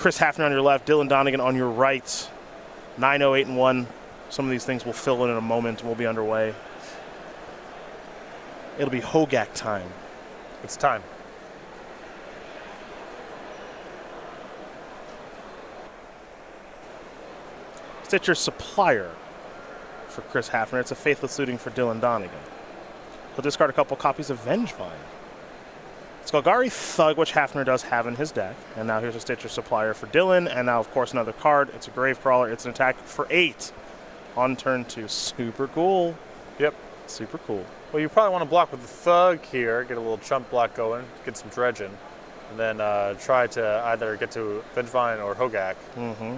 Chris Hafner on your left, Dylan Donegan on your right. 9-0, 8-1. Some of these things will fill in a moment and we'll be underway. It'll be Hogak time. It's time. Stitcher Supplier for Chris Hafner. It's a Faithless Looting for Dylan Donegan. He'll discard a couple copies of Vengevine. Golgari Thug, which Hafner does have in his deck. And now here's a Stitcher Supplier for Dylan. And now, of course, another card. It's a Gravecrawler. It's an attack for 8 on turn 2. Super cool. Yep. Super cool. Well, you probably want to block with the Thug here, get a little chump block going, get some dredging, and then try to either get to Vengevine or Hogak. Mm-hmm.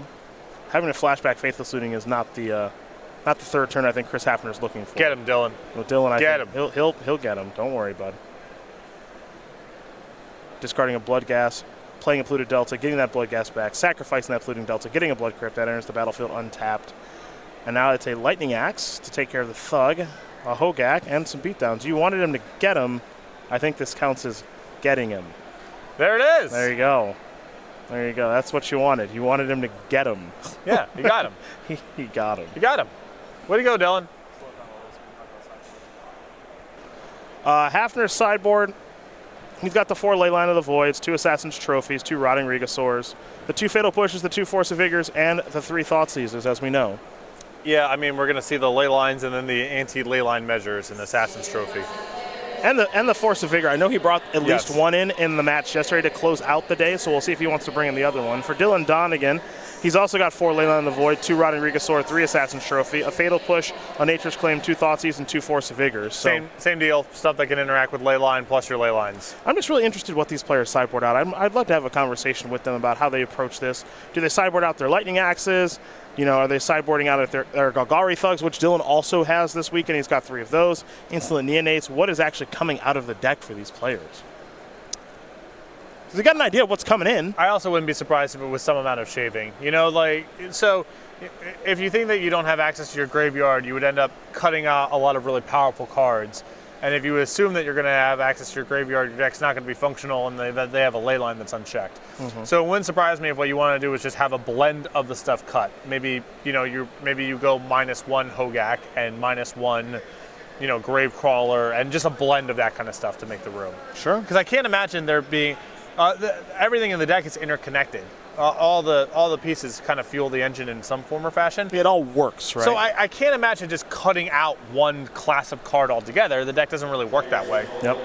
Having a flashback Faithless Looting is not the third turn I think Chris Hafner is looking for. Get him, Dylan. Well, Dylan, I get think him. He'll get him. Don't worry, bud. Discarding a Blood Gas, playing a Polluted Delta, getting that Blood Gas back, sacrificing that Polluting Delta, getting a Blood Crypt that enters the battlefield untapped. And now it's a Lightning Axe to take care of the Thug, a Hogak, and some beatdowns. You wanted him to get him. I think this counts as getting him. There it is. There you go. There you go. That's what you wanted. You wanted him to get him. Yeah, you got him. he got him. You got him. Way to go, Dylan. Hafner's sideboard. He's got the 4 Leyline of the Voids, 2 Assassin's Trophies, 2 Rotting Regasaurs, the 2 Fatal Pushes, the 2 Force of Vigors, and the 3 Thoughtseizes, as we know. Yeah, I mean, we're going to see the ley lines and then the anti-leyline measures in the Assassin's Trophy. And the Force of Vigor. I know he brought at least one in the match yesterday to close out the day, so we'll see if he wants to bring in the other one. For Dylan Donegan, he's also got 4 Leyline of the Void, 2 Rotting Regasaur, 3 Assassin's Trophy, a Fatal Push, a Nature's Claim, 2 Thoughtseize, and 2 Force of Vigors. So same deal. Stuff that can interact with leyline plus your leylines. I'm just really interested what these players sideboard out. I'd love to have a conversation with them about how they approach this. Do they sideboard out their Lightning Axes? You know, are they sideboarding out their Golgari Thugs, which Dylan also has this week, and he's got 3 of those. Insolent Neonates. What is actually coming out of the deck for these players? They got an idea of what's coming in. I also wouldn't be surprised if it was some amount of shaving. You know, like, so if you think that you don't have access to your graveyard, you would end up cutting out a lot of really powerful cards. And if you assume that you're going to have access to your graveyard, your deck's not going to be functional, and they have a leyline that's unchecked. Mm-hmm. So it wouldn't surprise me if what you want to do is just have a blend of the stuff cut. Maybe you go -1 Hogak and -1, Gravecrawler, and just a blend of that kind of stuff to make the room. Sure. Because I can't imagine there being everything in the deck is interconnected. All the pieces kind of fuel the engine in some form or fashion. It all works, right? So I can't imagine just cutting out one class of card altogether. The deck doesn't really work that way. Yep.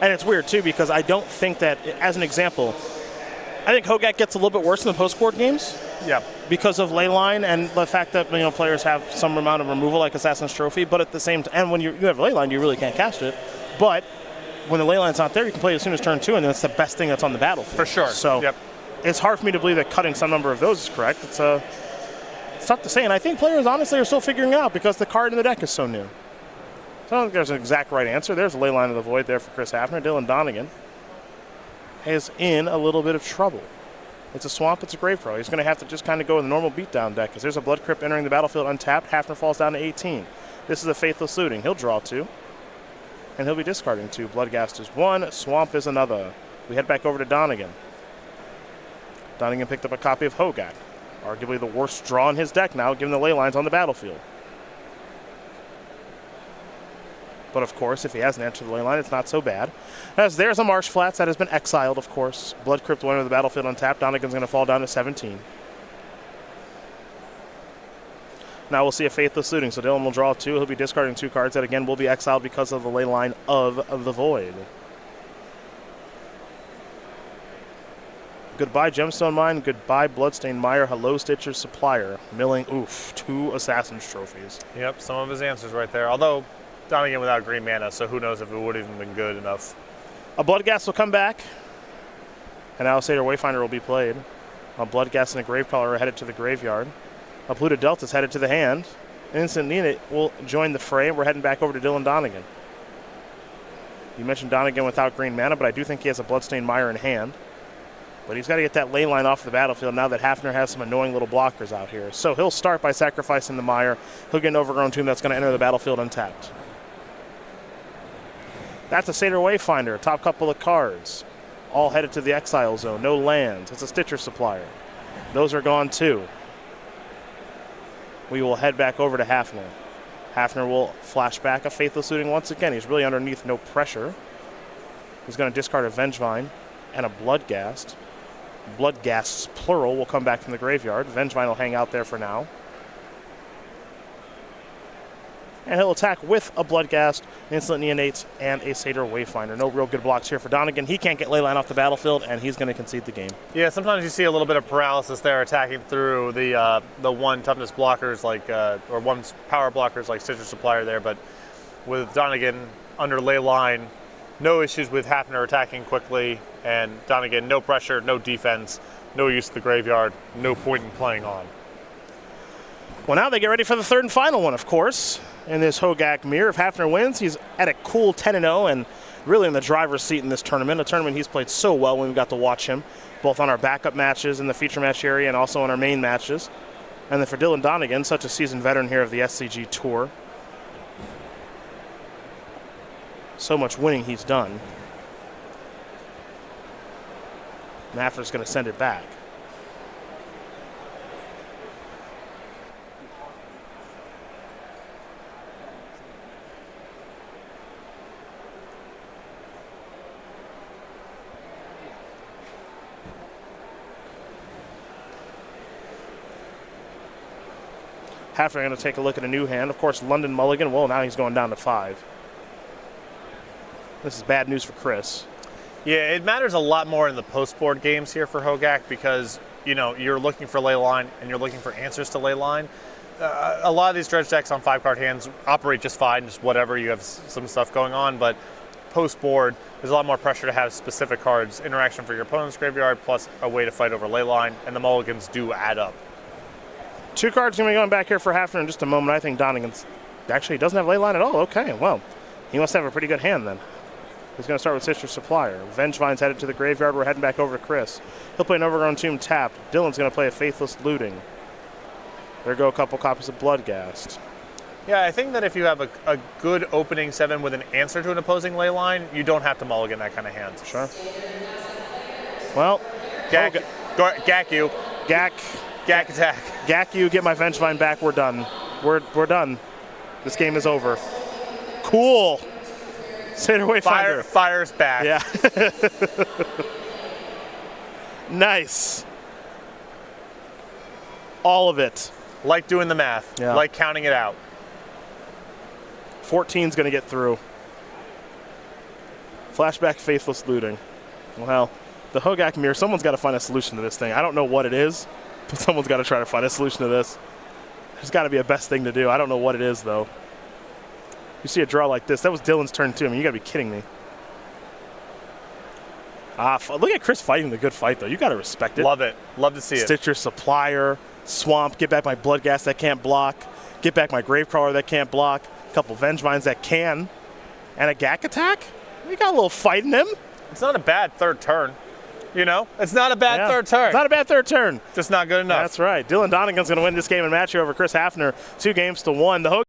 And it's weird, too, because I don't think that, as an example, I think Hogak gets a little bit worse in the post-board games. Yeah. Because of Leyline and the fact that players have some amount of removal like Assassin's Trophy, but at the same time, and when you have Leyline, you really can't cast it. But when the Leyline's not there, you can play it as soon as turn 2, and that's the best thing that's on the battlefield. For sure. So yep. It's hard for me to believe that cutting some number of those is correct. It's tough to say, and I think players honestly are still figuring it out because the card in the deck is so new. So I don't think there's an exact right answer. There's a Leyline of the Void there for Chris Hafner. Dylan Donegan is in a little bit of trouble. It's a Swamp, it's a Gravecrawler. He's going to have to just kind of go with a normal beatdown deck because there's a Blood Crypt entering the battlefield untapped. Hafner falls down to 18. This is a Faithless Looting. He'll draw 2. And he'll be discarding 2. Bloodghast is 1. Swamp is another. We head back over to Donegan. Donegan picked up a copy of Hogak. Arguably the worst draw in his deck now, given the leylines on the battlefield. But of course, if he has an answer to the leyline, it's not so bad. As there's a Marsh Flats that has been exiled, of course. Blood Crypt will enter the battlefield untapped. Donegan's going to fall down to 17. Now we'll see a Faithless Looting. So Dylan will draw 2. He'll be discarding 2 cards that, again, will be exiled because of the leyline of the Void. Goodbye, Gemstone Mine. Goodbye, Bloodstained Mire. Hello, Stitcher Supplier. Milling, 2 Assassin's Trophies. Yep, some of his answers right there. Although, Donegan without green mana, so who knows if it would have even been good enough. A Bloodghast will come back. An Alsator Wayfinder will be played. A Bloodghast and a Gravecrawler are headed to the graveyard. A Polluted Delta is headed to the hand. An Instant Neonate will join the fray, and we're heading back over to Dylan Donegan. You mentioned Donegan without green mana, but I do think he has a Bloodstained Mire in hand. But he's got to get that leyline off the battlefield now that Hafner has some annoying little blockers out here. So he'll start by sacrificing the Mire. He'll get an Overgrown Tomb that's going to enter the battlefield untapped. That's a Satyr Wayfinder, top couple of cards. all headed to the exile zone. No lands. It's a Stitcher supplier. Those are gone too. We will head back over to Hafner. Hafner will flash back a Faithless Looting once again. He's really underneath no pressure. He's going to discard a Vengevine and a Bloodghast. Bloodghasts, plural, will come back from the graveyard. Vengevine will hang out there for now. And he'll attack with a Bloodghast, Insolent Neonate, and a Satyr Wayfinder. No real good blocks here for Donegan. He can't get Leyline off the battlefield, and he's going to concede the game. Yeah, sometimes you see a little bit of paralysis there attacking through the one toughness blockers like, or one power blockers like Stitcher Supplier there, but with Donegan under Leyline, no issues with Hafner attacking quickly, and Donegan, no pressure, no defense, no use of the graveyard, no point in playing on. Well, now they get ready for the third and final one, of course, in this Hogak Mirror. If Hafner wins, he's at a cool 10-0 and really in the driver's seat in this tournament, a tournament he's played so well when we got to watch him, both on our backup matches in the feature match area and also on our main matches. And then for Dylan Donegan, such a seasoned veteran here of the SCG Tour. So much winning he's done. And Hafner's going to send it back. Hafner going to take a look at a new hand. Of course, London Mulligan. Well, now he's going down to 5. This is bad news for Chris. Yeah, it matters a lot more in the post-board games here for Hogak because, you know, you're looking for Leyline and you're looking for answers to Leyline. A lot of these dredge decks on 5-card hands operate just fine, just whatever. You have some stuff going on, but post-board, there's a lot more pressure to have specific cards, interaction for your opponent's graveyard, plus a way to fight over Leyline, and the mulligans do add up. 2 cards going to be going back here for Hafner in just a moment. I think Donegan's actually doesn't have Leyline at all. Okay, well, he must have a pretty good hand then. He's going to start with Stitcher Supplier. Vengevine's headed to the graveyard. We're heading back over to Chris. He'll play an Overgrown Tomb tapped. Dylan's going to play a Faithless Looting. There go a couple copies of Bloodghast. Yeah, I think that if you have a good opening 7 with an answer to an opposing Leyline, you don't have to mulligan that kind of hand. Sure. Well, Gack you. Gack attack. Gack you, get my Vengevine back. We're done. We're done. This game is over. Cool. Satyr Wayfinder. Fire's back. Yeah. Nice. All of it. Like doing the math. Yeah. Like counting it out. 14's going to get through. Flashback Faithless Looting. Well, the Hogak Mirror, someone's got to find a solution to this thing. I don't know what it is, but someone's got to try to find a solution to this. There's got to be a best thing to do. I don't know what it is, though. You see a draw like this. That was Dylan's turn, too. I mean, you got to be kidding me. Look at Chris fighting the good fight, though. You got to respect it. Love it. Love to see it. Stitcher Supplier, Swamp, get back my Bloodghast that can't block, get back my Gravecrawler that can't block, a couple Vengevines that can, and a Gack attack? We got a little fight in him. It's not a bad third turn. You know? It's not a bad third turn. It's not a bad third turn. Just not good enough. That's right. Dylan Donegan's going to win this game and match you over Chris Hafner 2-1. The